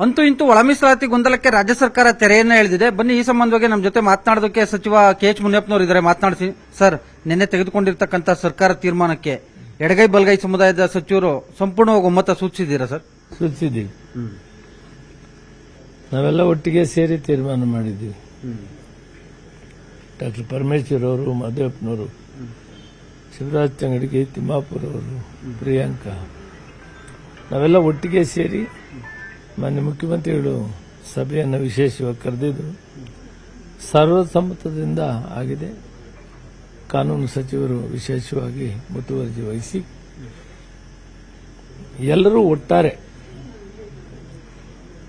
ಅಂತೂ ಇಂತೂ ಒಳ ಮೀಸಲಾತಿ ಗೊಂದಲಕ್ಕೆ ರಾಜ್ಯ ಸರ್ಕಾರ ತೆರೆಯನ್ನ ಎಳೆದಿದೆ. ಬನ್ನಿ ಈ ಸಂಬಂಧವಾಗಿ ನಮ್ಮ ಜೊತೆ ಮಾತನಾಡೋದಕ್ಕೆ ಸಚಿವ ಕೆಎಚ್ ಮುನಿಯಪ್ಪನವರು ಇದ್ದಾರೆ, ಮಾತನಾಡಿಸಿ. ಸರ್, ನಿನ್ನೆ ತೆಗೆದುಕೊಂಡಿರ್ತಕ್ಕಂಥ ಸರ್ಕಾರ ತೀರ್ಮಾನಕ್ಕೆ ಎಡಗೈ ಬಲಗೈ ಸಮುದಾಯದ ಸಚಿವರು ಸಂಪೂರ್ಣವಾಗಿ ಒಮ್ಮತ ಸೂಚಿಸಿದ್ದೀರಾ ಸರ್? ಸೂಚಿಸಿದ್ದೀವಿ. ನಾವೆಲ್ಲ ಒಟ್ಟಿಗೆ ಸೇರಿ ತೀರ್ಮಾನ ಮಾಡಿದ್ದೀವಿ. ಡಾಕ್ಟರ್ ಪರಮೇಶ್ವರ್ ಅವರು, ಮಹದೇವಪ್ಪನವರು, ಶಿವರಾಜ್ ತಂಗಡಿಗೆ, ತಿಮ್ಮಾಪುರ್ ಅವರು, ಪ್ರಿಯಾಂಕಾ, ನಾವೆಲ್ಲ ಒಟ್ಟಿಗೆ ಸೇರಿ ಮಾನ್ಯ ಮುಖ್ಯಮಂತ್ರಿಗಳು ಸಭೆಯನ್ನು ವಿಶೇಷವಾಗಿ ಕರೆದಿದ್ದು ಸರ್ವಸಮ್ಮತದಿಂದ ಆಗಿದೆ. ಕಾನೂನು ಸಚಿವರು ವಿಶೇಷವಾಗಿ ಮುತುವರ್ಜಿ ವಹಿಸಿ ಎಲ್ಲರೂ ಒಟ್ಟಾರೆ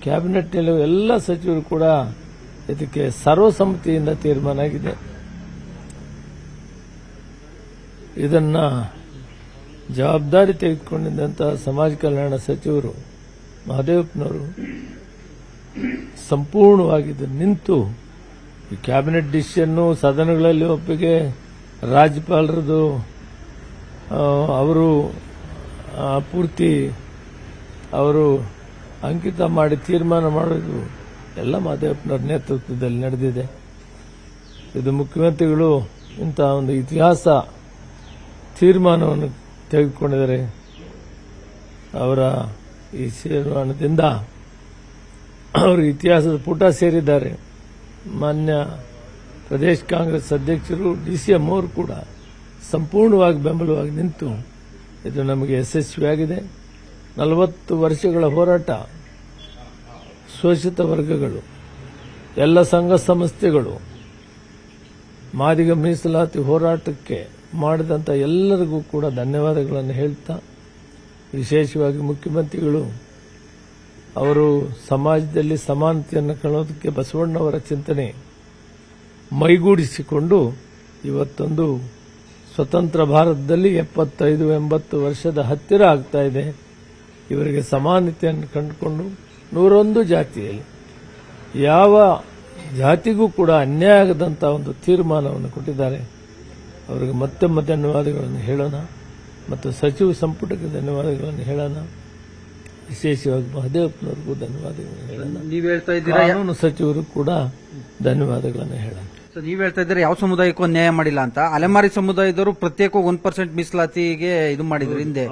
ಕ್ಯಾಬಿನೆಟ್ನಲ್ಲಿ ಎಲ್ಲ ಸಚಿವರು ಕೂಡ ಇದಕ್ಕೆ ಸರ್ವಸಮ್ಮತಿಯಿಂದ ತೀರ್ಮಾನ ಆಗಿದೆ. ಇದನ್ನ ಜವಾಬ್ದಾರಿ ತೆಗೆದುಕೊಂಡಿದ್ದಂತಹ ಸಮಾಜ ಕಲ್ಯಾಣ ಸಚಿವರು ಮಹದೇವಪ್ಪನವರು ಸಂಪೂರ್ಣವಾಗಿ ನಿಂತು ಈ ಕ್ಯಾಬಿನೆಟ್ ಡಿಸಿಷನ್ ಸದನಗಳಲ್ಲಿ ಒಪ್ಪಿಗೆ, ರಾಜ್ಯಪಾಲರದು ಅವರು ಪೂರ್ತಿ ಅವರು ಅಂಕಿತ ಮಾಡಿ ತೀರ್ಮಾನ ಮಾಡೋದು ಎಲ್ಲ ಮಹದೇವಪ್ಪನವರ ನೇತೃತ್ವದಲ್ಲಿ ನಡೆದಿದೆ. ಇದು ಮುಖ್ಯಮಂತ್ರಿಗಳು ಇಂತಹ ಒಂದು ಇತಿಹಾಸ ತೀರ್ಮಾನವನ್ನು ತೆಗೆದುಕೊಂಡಿದ್ದಾರೆ. ಅವರ ಈ ತೀರ್ಮಾನದಿಂದ ಅವರು ಇತಿಹಾಸದ ಪುಟ ಸೇರಿದ್ದಾರೆ. ಮಾನ್ಯ ಪ್ರದೇಶ ಕಾಂಗ್ರೆಸ್ ಅಧ್ಯಕ್ಷರು ಡಿಸಿಎಂ ಅವರು ಕೂಡ ಸಂಪೂರ್ಣವಾಗಿ ಬೆಂಬಲವಾಗಿ ನಿಂತು ಇದು ನಮಗೆ ಯಶಸ್ವಿಯಾಗಿದೆ. 40 ವರ್ಷಗಳ ಹೋರಾಟ, ಶೋಷಿತ ವರ್ಗಗಳು, ಎಲ್ಲ ಸಂಘ ಸಂಸ್ಥೆಗಳು, ಮಾದಿಗ ಮೀಸಲಾತಿ ಹೋರಾಟಕ್ಕೆ ಮಾಡಿದಂಥ ಎಲ್ಲರಿಗೂ ಕೂಡ ಧನ್ಯವಾದಗಳನ್ನು ಹೇಳ್ತಾ, ವಿಶೇಷವಾಗಿ ಮುಖ್ಯಮಂತ್ರಿಗಳು ಅವರು ಸಮಾಜದಲ್ಲಿ ಸಮಾನತೆಯನ್ನು ಕಾಣೋದಕ್ಕೆ ಬಸವಣ್ಣವರ ಚಿಂತನೆ ಮೈಗೂಡಿಸಿಕೊಂಡು ಇವತ್ತೊಂದು ಸ್ವತಂತ್ರ ಭಾರತದಲ್ಲಿ 75-80 ವರ್ಷದ ಹತ್ತಿರ ಆಗ್ತಾ ಇದೆ. ಇವರಿಗೆ ಸಮಾನತೆಯನ್ನು ಕಂಡುಕೊಂಡು 101 ಜಾತಿಯಲ್ಲಿ ಯಾವ ಜಾತಿಗೂ ಕೂಡ ಅನ್ಯಾಯ ಆಗದಂತ ಒಂದು ತೀರ್ಮಾನವನ್ನು ಕೊಟ್ಟಿದ್ದಾರೆ. ಅವರಿಗೆ ಮತ್ತೆ ಧನ್ಯವಾದಗಳನ್ನು ಹೇಳೋಣ ಮತ್ತು ಸಚಿವ ಸಂಪುಟಕ್ಕೆ ಧನ್ಯವಾದಗಳನ್ನು ಹೇಳೋಣ. ವಿಶೇಷವಾಗಿ ಮಹದೇವಪ್ಪನವರಿಗೂ ಧನ್ಯವಾದಗಳನ್ನು ಹೇಳೋಣ. ನೀವು ಹೇಳ್ತಾ ಇದ್ದೀರಾ ಕಾನೂನು ಸಚಿವರು ಕೂಡ ಧನ್ಯವಾದಗಳನ್ನು ಹೇಳೋಣ. ನೀವು ಹೇಳ್ತಾ ಇದ್ದೀರಾ ಯಾವ ಸಮುದಾಯಕ್ಕೂ ಅನ್ಯಾಯ ಮಾಡಿಲ್ಲ ಅಂತ. ಅಲೆಮಾರಿ ಸಮುದಾಯದವರು ಪ್ರತ್ಯೇಕ 1% ಮೀಸಲಾತಿಗೆ ಇದು ಮಾಡಿದ್ರು ಹಿಂದೆ.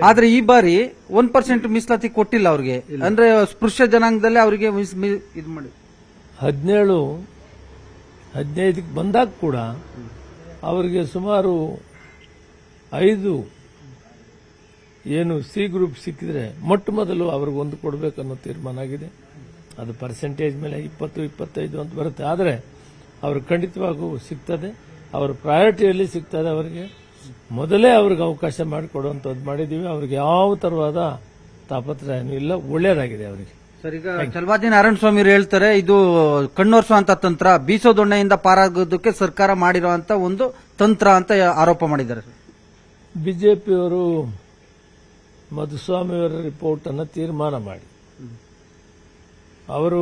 ಆದ್ರೆ ಈ ಬಾರಿ 1% ಮೀಸಲಾತಿ ಕೊಟ್ಟಿಲ್ಲ ಅವ್ರಿಗೆ. ಅಂದ್ರೆ ಸ್ಪೃಶ್ಯ ಜನಾಂಗದಲ್ಲೇ ಅವರಿಗೆ ಇದು ಮಾಡಿ 17-15 ಬಂದಾಗ ಕೂಡ ಅವರಿಗೆ ಸುಮಾರು 5 ಏನು ಸಿ ಗ್ರೂಪ್ ಸಿಕ್ಕಿದ್ರೆ ಮೊಟ್ಟ ಮೊದಲು ಅವ್ರಿಗೆ ಒಂದು ಕೊಡಬೇಕನ್ನೋ ತೀರ್ಮಾನ ಆಗಿದೆ. ಅದು ಪರ್ಸೆಂಟೇಜ್ ಮೇಲೆ 20-25 ಅಂತ ಬರುತ್ತೆ. ಆದರೆ ಅವ್ರಿಗೆ ಖಂಡಿತವಾಗೂ ಸಿಗ್ತದೆ, ಅವರ ಪ್ರಯಾರಿಟಿಯಲ್ಲಿ ಸಿಗ್ತದೆ. ಅವರಿಗೆ ಮೊದಲೇ ಅವ್ರಿಗೆ ಅವಕಾಶ ಮಾಡಿಕೊಡುವಂಥದ್ದು ಮಾಡಿದ್ದೀವಿ. ಅವ್ರಿಗೆ ಯಾವ ತರವಾದ ತಾಪತ್ರಯನೂ ಇಲ್ಲ, ಒಳ್ಳೆಯದಾಗಿದೆ ಅವರಿಗೆ. ಸರ್, ಈಗ ಚಲವಾದಿ ನಾರಾಯಣ ಸ್ವಾಮಿ ಹೇಳ್ತಾರೆ ಇದು ಕಣ್ಣೋರ್ಸುವಂತ ತಂತ್ರ, ಬೀಸೋದೊಣ್ಣೆಯಿಂದ ಪಾರಾಗೋದಕ್ಕೆ ಸರ್ಕಾರ ಮಾಡಿರುವಂತ ಒಂದು ತಂತ್ರ ಅಂತ ಆರೋಪ ಮಾಡಿದ್ದಾರೆ. ಬಿಜೆಪಿಯವರು ಮಧುಸ್ವಾಮಿಯವರ ರಿಪೋರ್ಟ್ ಅನ್ನು ತೀರ್ಮಾನ ಮಾಡಿ ಅವರು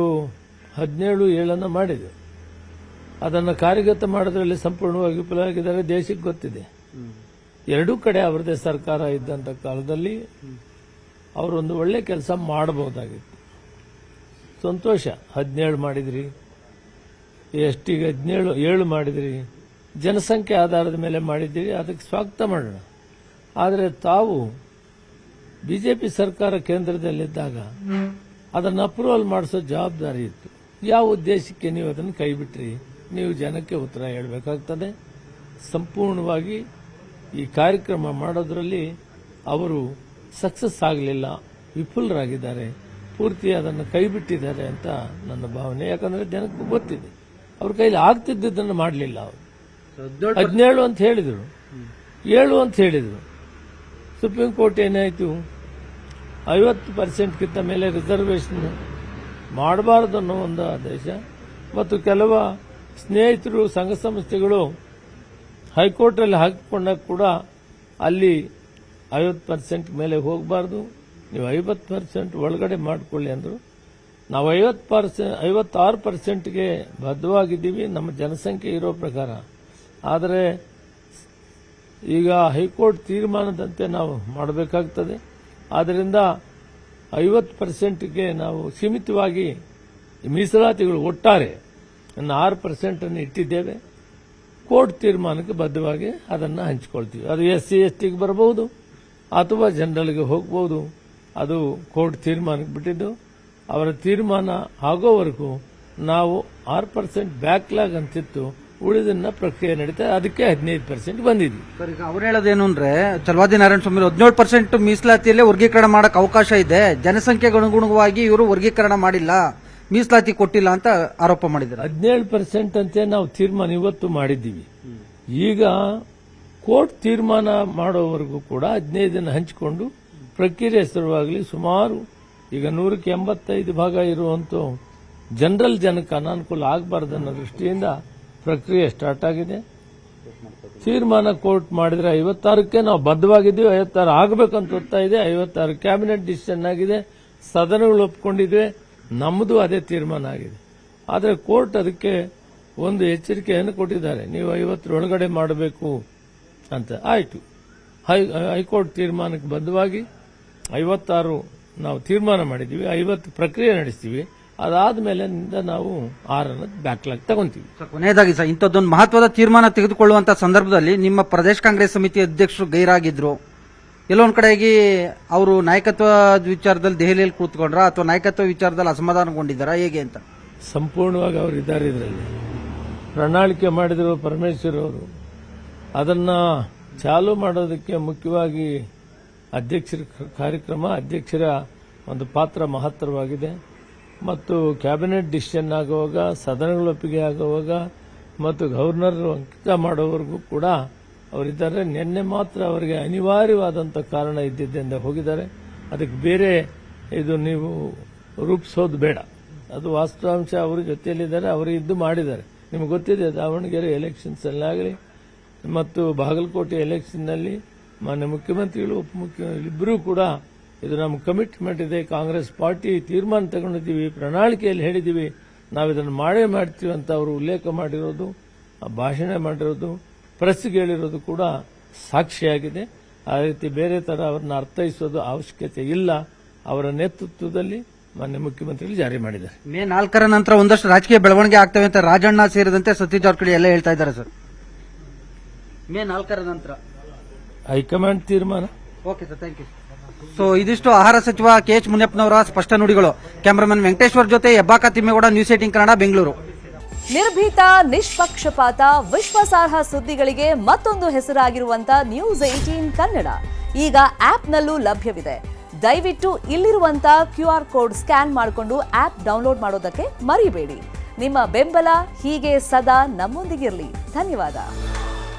17-7 ಮಾಡಿದರು. ಅದನ್ನು ಕಾರ್ಯಗತ ಮಾಡೋದ್ರಲ್ಲಿ ಸಂಪೂರ್ಣವಾಗಿ ವಿಫಲವಾಗಿದ್ದಾರೆ. ದೇಶಕ್ಕೆ ಗೊತ್ತಿದೆ. ಎರಡೂ ಕಡೆ ಅವರದೇ ಸರ್ಕಾರ ಇದ್ದಂಥ ಕಾಲದಲ್ಲಿ ಅವರೊಂದು ಒಳ್ಳೆ ಕೆಲಸ ಮಾಡಬಹುದಾಗಿತ್ತು. ಸಂತೋಷ. 17 ಮಾಡಿದ್ರಿ, ಎಷ್ಟಿಗೆ 7 ಮಾಡಿದ್ರಿ, ಜನಸಂಖ್ಯೆ ಆಧಾರದ ಮೇಲೆ ಮಾಡಿದ್ದೀರಿ, ಅದಕ್ಕೆ ಸ್ವಾಗತ ಮಾಡೋಣ. ಆದರೆ ತಾವು ಬಿಜೆಪಿ ಸರ್ಕಾರ ಕೇಂದ್ರದಲ್ಲಿದ್ದಾಗ ಅದನ್ನು ಅಪ್ರೂವಲ್ ಮಾಡಿಸೋ ಜವಾಬ್ದಾರಿ ಇತ್ತು. ಯಾವ ಉದ್ದೇಶಕ್ಕೆ ನೀವು ಅದನ್ನು ಕೈಬಿಟ್ರಿ? ನೀವು ಜನಕ್ಕೆ ಉತ್ತರ ಹೇಳಬೇಕಾಗ್ತದೆ. ಸಂಪೂರ್ಣವಾಗಿ ಈ ಕಾರ್ಯಕ್ರಮ ಮಾಡೋದ್ರಲ್ಲಿ ಅವರು ಸಕ್ಸಸ್ ಆಗಲಿಲ್ಲ, ವಿಫಲರಾಗಿದ್ದಾರೆ, ಪೂರ್ತಿ ಅದನ್ನು ಕೈಬಿಟ್ಟಿದ್ದಾರೆ ಅಂತ ನನ್ನ ಭಾವನೆ. ಯಾಕಂದ್ರೆ ಜನಕ್ಕೆ ಗೊತ್ತಿದೆ ಅವ್ರ ಕೈಲಿ ಆಗ್ತಿದ್ದನ್ನು ಮಾಡಲಿಲ್ಲ. ಅವರು 17 ಅಂತ ಹೇಳಿದ್ರು, 7 ಅಂತ ಹೇಳಿದ್ರು. ಸುಪ್ರೀಂ ಕೋರ್ಟ್ ಏನಾಯಿತು, 50%ಗಿಂತ ಮೇಲೆ ರಿಸರ್ವೇಷನ್ ಮಾಡಬಾರದು ಅನ್ನೋ ಒಂದು ಆದೇಶ. ಮತ್ತು ಕೆಲವು ಸ್ನೇಹಿತರು, ಸಂಘ ಸಂಸ್ಥೆಗಳು ಹೈಕೋರ್ಟಲ್ಲಿ ಹಾಕಿಕೊಂಡಾಗ ಕೂಡ ಅಲ್ಲಿ 50% ಮೇಲೆ ಹೋಗಬಾರ್ದು, ನೀವು 50% ಒಳಗಡೆ ಮಾಡಿಕೊಳ್ಳಿ ಅಂದರು. ನಾವು 56%ಗೆ ಬದ್ಧವಾಗಿದ್ದೀವಿ ನಮ್ಮ ಜನಸಂಖ್ಯೆ ಇರೋ ಪ್ರಕಾರ. ಆದರೆ ಈಗ ಹೈಕೋರ್ಟ್ ತೀರ್ಮಾನದಂತೆ ನಾವು ಮಾಡಬೇಕಾಗ್ತದೆ. ಆದ್ದರಿಂದ 50%ಗೆ ನಾವು ಸೀಮಿತವಾಗಿ ಮೀಸಲಾತಿಗಳು ಒಟ್ಟಾರೆ 6% ಅನ್ನು ಇಟ್ಟಿದ್ದೇವೆ. ಕೋರ್ಟ್ ತೀರ್ಮಾನಕ್ಕೆ ಬದ್ಧವಾಗಿ ಅದನ್ನು ಹಂಚಿಕೊಳ್ತೀವಿ. ಅದು SC/STಗೆ ಬರಬಹುದು ಅಥವಾ ಜನರಲ್ಗೆ ಹೋಗಬಹುದು. ಅದು ಕೋರ್ಟ್ ತೀರ್ಮಾನಕ್ಕೆ ಬಿಟ್ಟಿದ್ದು. ಅವರ ತೀರ್ಮಾನ ಆಗೋವರೆಗೂ ನಾವು 6% ಬ್ಯಾಕ್ಲಾಗ್ ಅಂತಿತ್ತು, ಉಳಿದನ್ನ ಪ್ರಕ್ರಿಯೆ ನಡೀತಾ, ಅದಕ್ಕೆ 15% ಬಂದಿದ್ವಿ. ಸರ್, ಈಗ ಅವ್ರು ಹೇಳೋದೇನು ಅಂದ್ರೆ ಚಲವಾದಿ ನಾರಾಯಣ ಸ್ವಾಮಿ 17% ಮೀಸಲಾತಿಯಲ್ಲೇ ವರ್ಗೀಕರಣ ಮಾಡಕ್ ಅವಕಾಶ ಇದೆ, ಜನಸಂಖ್ಯೆಗೆ ಅನುಗುಣವಾಗಿ ಇವರು ವರ್ಗೀಕರಣ ಮಾಡಿಲ್ಲ, ಮೀಸಲಾತಿ ಕೊಟ್ಟಿಲ್ಲ ಅಂತ ಆರೋಪ ಮಾಡಿದ್ದಾರೆ. 17% ಅಂತೆ ನಾವು ತೀರ್ಮಾನ ಇವತ್ತು ಮಾಡಿದ್ದೀವಿ. ಈಗ ಕೋರ್ಟ್ ತೀರ್ಮಾನ ಮಾಡೋವರೆಗೂ ಕೂಡ 15 ಹಂಚಿಕೊಂಡು ಪ್ರಕ್ರಿಯೆ ಶುರುವಾಗಲಿ. ಸುಮಾರು ಈಗ 185 ಭಾಗ ಇರುವಂತ ಜನರಲ್ ಜನಕ್ಕೆ ಅನಾನುಕೂಲ ಆಗಬಾರ್ದನ್ನೋ ದೃಷ್ಟಿಯಿಂದ ಪ್ರಕ್ರಿಯೆ ಸ್ಟಾರ್ಟ್ ಆಗಿದೆ. ತೀರ್ಮಾನ ಕೋರ್ಟ್ ಮಾಡಿದ್ರೆ 56ಕ್ಕೆ ನಾವು ಬದ್ಧವಾಗಿದ್ದೀವಿ. 56 ಆಗಬೇಕಂತ ಒತ್ತಾ ಇದೆ. 56 ಕ್ಯಾಬಿನೆಟ್ ಡಿಸಿಷನ್ ಆಗಿದೆ, ಸದನಗಳು ಒಪ್ಕೊಂಡಿದ್ವಿ, ನಮ್ಮದು ಅದೇ ತೀರ್ಮಾನ ಆಗಿದೆ. ಆದರೆ ಕೋರ್ಟ್ ಅದಕ್ಕೆ ಒಂದು ಎಚ್ಚರಿಕೆಯನ್ನು ಕೊಟ್ಟಿದ್ದಾರೆ, ನೀವು 50 ಒಳಗಡೆ ಮಾಡಬೇಕು ಅಂತ. ಆಯಿತು, ಹೈಕೋರ್ಟ್ ತೀರ್ಮಾನಕ್ಕೆ ಬದ್ಧವಾಗಿ 56 ನಾವು ತೀರ್ಮಾನ ಮಾಡಿದ್ದೀವಿ, 50 ಪ್ರಕ್ರಿಯೆ ನಡೆಸ್ತೀವಿ. ಅದಾದ್ಮೇಲೆ ನಾವು 6 ಬ್ಯಾಕ್ಲಾಗ್ ತಗೊಂತೀವಿ. ಕೊನೆಯದಾಗಿ ಸರ್, ಇಂಥದ್ದೊಂದು ಮಹತ್ವದ ತೀರ್ಮಾನ ತೆಗೆದುಕೊಳ್ಳುವಂತ ಸಂದರ್ಭದಲ್ಲಿ ನಿಮ್ಮ ಪ್ರದೇಶ ಕಾಂಗ್ರೆಸ್ ಸಮಿತಿ ಅಧ್ಯಕ್ಷರು ಗೈರಾಗಿದ್ರು, ಎಲ್ಲೊಂದ್ ಕಡೆಗೆ ಅವರು ನಾಯಕತ್ವ ವಿಚಾರದಲ್ಲಿ ದೆಹಲಿಯಲ್ಲಿ ಕೂತ್ಕೊಂಡ್ರ ಅಥವಾ ನಾಯಕತ್ವ ವಿಚಾರದಲ್ಲಿ ಅಸಮಾಧಾನಗೊಂಡಿದ್ದಾರಾ, ಹೇಗೆ ಅಂತ? ಸಂಪೂರ್ಣವಾಗಿ ಅವರು ಇದ್ದಾರೆ. ಇದರಲ್ಲಿ ಪ್ರಣಾಳಿಕೆ ಮಾಡಿದ್ರು ಪರಮೇಶ್ವರ್ ಅವರು. ಅದನ್ನ ಚಾಲೂ ಮಾಡೋದಕ್ಕೆ ಮುಖ್ಯವಾಗಿ ಅಧ್ಯಕ್ಷರ ಕಾರ್ಯಕ್ರಮ, ಅಧ್ಯಕ್ಷರ ಒಂದು ಪಾತ್ರ ಮಹತ್ತರವಾಗಿದೆ. ಮತ್ತು ಕ್ಯಾಬಿನೆಟ್ ಡಿಸಿಷನ್ ಆಗುವಾಗ, ಸದನಗಳ ಒಪ್ಪಿಗೆ ಆಗುವಾಗ ಮತ್ತು ಗವರ್ನರ್ ಅಂಕಿತ ಮಾಡೋವರೆಗೂ ಕೂಡ ಅವರಿದ್ದಾರೆ. ನಿನ್ನೆ ಮಾತ್ರ ಅವರಿಗೆ ಅನಿವಾರ್ಯವಾದಂಥ ಕಾರಣ ಇದ್ದಿದ್ದರಿಂದ ಹೋಗಿದ್ದಾರೆ. ಅದಕ್ಕೆ ಬೇರೆ ಇದು ನೀವು ರೂಪಿಸೋದು ಬೇಡ. ಅದು ವಾಸ್ತವಾಂಶ. ಅವರ ಜೊತೆಯಲ್ಲಿದ್ದಾರೆ, ಅವರು ಇದ್ದು ಮಾಡಿದ್ದಾರೆ. ನಿಮಗೆ ಗೊತ್ತಿದೆ, ದಾವಣಗೆರೆ ಎಲೆಕ್ಷನ್ಸ್ ಅಲ್ಲಾಗಲಿ ಮತ್ತು ಬಾಗಲಕೋಟೆ ಎಲೆಕ್ಷನ್ನಲ್ಲಿ ಮಾನ್ಯ ಮುಖ್ಯಮಂತ್ರಿಗಳು, ಉಪಮುಖ್ಯಮಂತ್ರಿ ಇಬ್ಬರೂ ಕೂಡ ಇದು ನಮ್ಮ ಕಮಿಟ್ಮೆಂಟ್ ಇದೆ, ಕಾಂಗ್ರೆಸ್ ಪಾರ್ಟಿ ತೀರ್ಮಾನ ತಗೊಂಡಿದ್ದೀವಿ, ಪ್ರಣಾಳಿಕೆಯಲ್ಲಿ ಹೇಳಿದ್ದೀವಿ, ನಾವು ಇದನ್ನು ಮಾಡೇ ಮಾಡ್ತೀವಿ ಅಂತ ಅವರು ಉಲ್ಲೇಖ ಮಾಡಿರೋದು, ಭಾಷಣ ಮಾಡಿರೋದು, ಪ್ರೆಸ್ಗೆ ಹೇಳಿರೋದು ಕೂಡ ಸಾಕ್ಷಿಯಾಗಿದೆ. ಆ ರೀತಿ ಬೇರೆ ತರ ಅವರನ್ನ ಅರ್ಥೈಸೋದು ಅವಶ್ಯಕತೆ ಇಲ್ಲ. ಅವರ ನೇತೃತ್ವದಲ್ಲಿ ಮಾನ್ಯ ಮುಖ್ಯಮಂತ್ರಿಗಳು ಜಾರಿ ಮಾಡಿದ್ದಾರೆ. ಮೇ 4ರ ನಂತರ ಒಂದಷ್ಟು ರಾಜಕೀಯ ಬೆಳವಣಿಗೆ ಆಗ್ತವೆ ಅಂತ ರಾಜಣ್ಣ ಸೇರಿದಂತೆ ಸತೀಶ್ ಜಾರಕಿಹೊಳಿ ಎಲ್ಲ ಹೇಳ್ತಾ ಇದ್ದಾರೆ ಸರ್. ಮೇ 4ರ ನಂತರ ಹೈಕಮಾಂಡ್ ತೀರ್ಮಾನ. Okay sir, thank you. So ಇದಿಷ್ಟು ಆಹಾರ ಸಚಿವ KH ಮುನಿಯಪ್ಪನವರ ಸ್ಪಷ್ಟ ನುಡಿಗಳು. ಕ್ಯಾಮರಾಮನ್ ವೆಂಕಟೇಶ್ವರ್ ಜೊತೆ ಹೆಬ್ಬಾಕ ತಿಮ್ಮೇಗೌಡ, ನ್ಯೂಸ್ 18 ಕನ್ನಡ, ಬೆಂಗಳೂರು. ನಿರ್ಭೀತ, ನಿಷ್ಪಕ್ಷಪಾತ, ವಿಶ್ವಾಸಾರ್ಹ ಸುದ್ದಿಗಳಿಗೆ ಮತ್ತೊಂದು ಹೆಸರಾಗಿರುವಂತ ನ್ಯೂಸ್ 18 ಕನ್ನಡ ಈಗ ಆಪ್ನಲ್ಲೂ ಲಭ್ಯವಿದೆ. ದಯವಿಟ್ಟು ಇಲ್ಲಿರುವಂತ QR ಕೋಡ್ ಸ್ಕ್ಯಾನ್ ಮಾಡಿಕೊಂಡು ಆಪ್ ಡೌನ್ಲೋಡ್ ಮಾಡೋದಕ್ಕೆ ಮರಿಬೇಡಿ. ನಿಮ್ಮ ಬೆಂಬಲ ಹೀಗೆ ಸದಾ ನಮ್ಮೊಂದಿಗಿರಲಿ. ಧನ್ಯವಾದ.